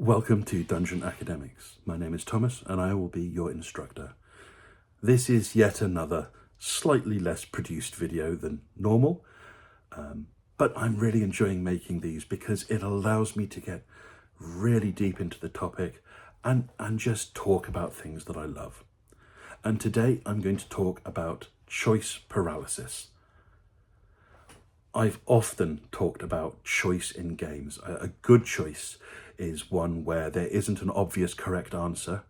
Welcome to Dungeon Academics. My name is Thomas and I will be your instructor. This is yet another slightly less produced video than normal, but I'm really enjoying making these because it allows me to get really deep into the topic and just talk about things that I love. And today I'm going to talk about choice paralysis. I've often talked about choice in games. A good choice is one where there isn't an obvious correct answer,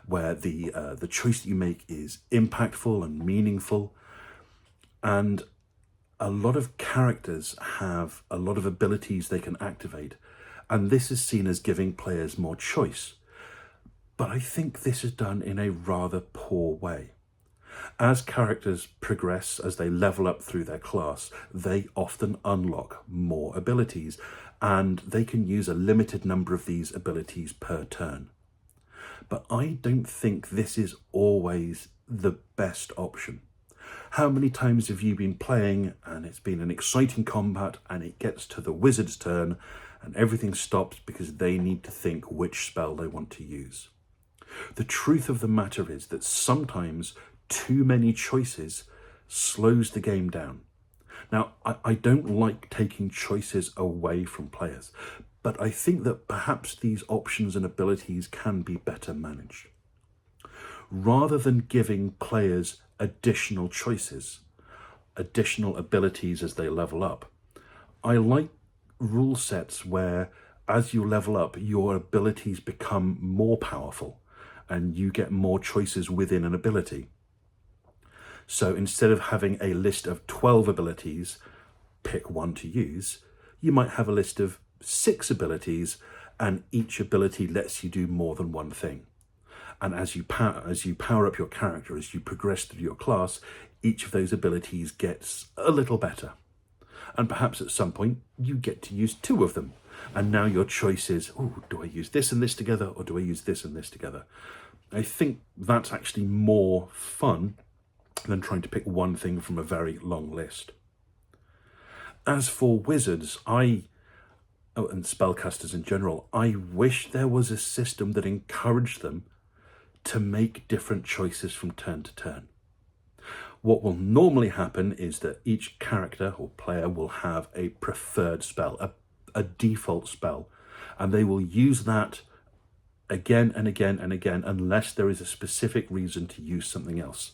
where the choice that you make is impactful and meaningful. And a lot of characters have a lot of abilities they can activate, and this is seen as giving players more choice. But I think this is done in a rather poor way. As characters progress, as they level up through their class, they often unlock more abilities, and they can use a limited number of these abilities per turn. But I don't think this is always the best option. How many times have you been playing and it's been an exciting combat and it gets to the wizard's turn and everything stops because they need to think which spell they want to use? The truth of the matter is that sometimes too many choices slows the game down. Now, I don't like taking choices away from players, but I think that perhaps these options and abilities can be better managed. Rather than giving players additional choices, additional abilities as they level up, I like rule sets where as you level up, your abilities become more powerful and you get more choices within an ability. So instead of having a list of 12 abilities, pick one to use, you might have a list of 6 abilities, and each ability lets you do more than one thing. And as you power up your character, as you progress through your class, each of those abilities gets a little better. And perhaps at some point you get to use 2 of them. And now your choice is, oh, do I use this and this together, or do I use this and this together? I think that's actually more fun than trying to pick one thing from a very long list. As for wizards, and spellcasters in general, I wish there was a system that encouraged them to make different choices from turn to turn. What will normally happen is that each character or player will have a preferred spell, a default spell, and they will use that again and again and again unless there is a specific reason to use something else.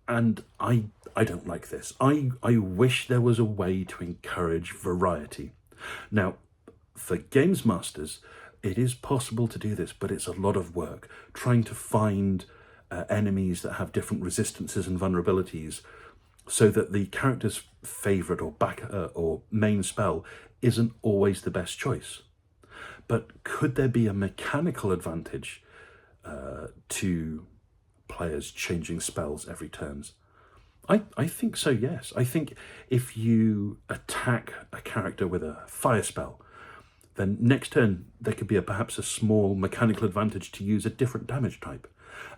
And I don't like this. I wish there was a way to encourage variety. Now, for games masters, it is possible to do this, but it's a lot of work trying to find enemies that have different resistances and vulnerabilities so that the character's favorite or main spell isn't always the best choice. But could there be a mechanical advantage to players changing spells every turns? I think so, yes. I think if you attack a character with a fire spell, then next turn there could be perhaps a small mechanical advantage to use a different damage type.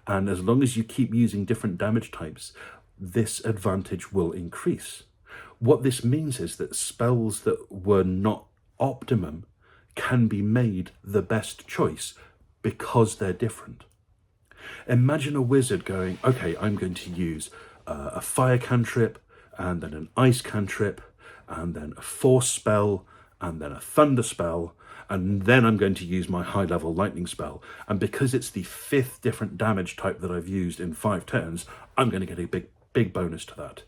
And as long as you keep using different damage types, this advantage will increase. What this means is that spells that were not optimum can be made the best choice because they're different. Imagine a wizard going, okay, I'm going to use a fire cantrip, and then an ice cantrip, and then a force spell, and then a thunder spell, and then I'm going to use my high-level lightning spell. And because it's the 5th different damage type that I've used in 5 turns, I'm going to get a big bonus to that.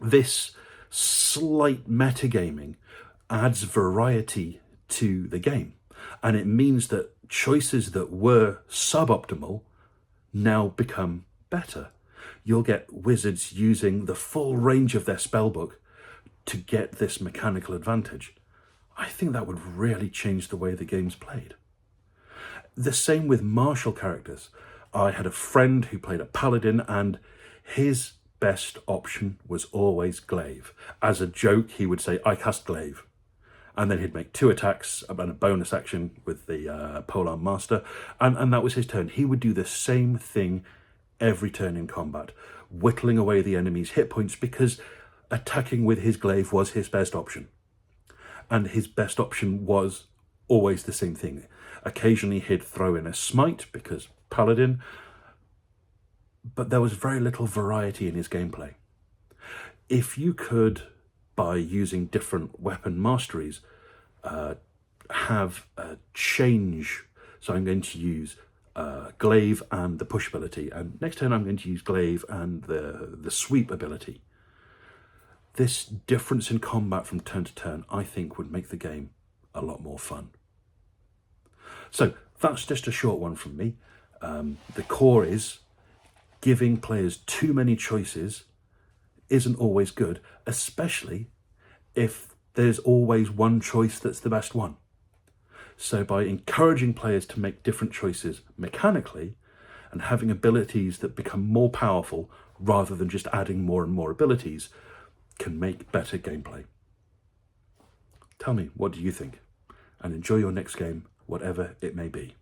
This slight metagaming adds variety to the game, and it means that choices that were suboptimal now become better. You'll get wizards using the full range of their spellbook to get this mechanical advantage. I think that would really change the way the game's played. The same with martial characters. I had a friend who played a paladin, and his best option was always glaive. As a joke, he would say, I cast glaive. And then he'd make 2 attacks and a bonus action with the polearm master, and that was his turn. He would do the same thing every turn in combat, whittling away the enemy's hit points because attacking with his glaive was his best option. And his best option was always the same thing. Occasionally he'd throw in a smite because paladin, but there was very little variety in his gameplay. If you could, by using different weapon masteries, have a change, so I'm going to use glaive and the push ability, and next turn I'm going to use glaive and the sweep ability. This difference in combat from turn to turn, I think, would make the game a lot more fun. So that's just a short one from me. The core is giving players too many choices isn't always good, especially if there's always one choice that's the best one. So by encouraging players to make different choices mechanically and having abilities that become more powerful rather than just adding more and more abilities can make better gameplay. Tell me, what do you think? And enjoy your next game, whatever it may be.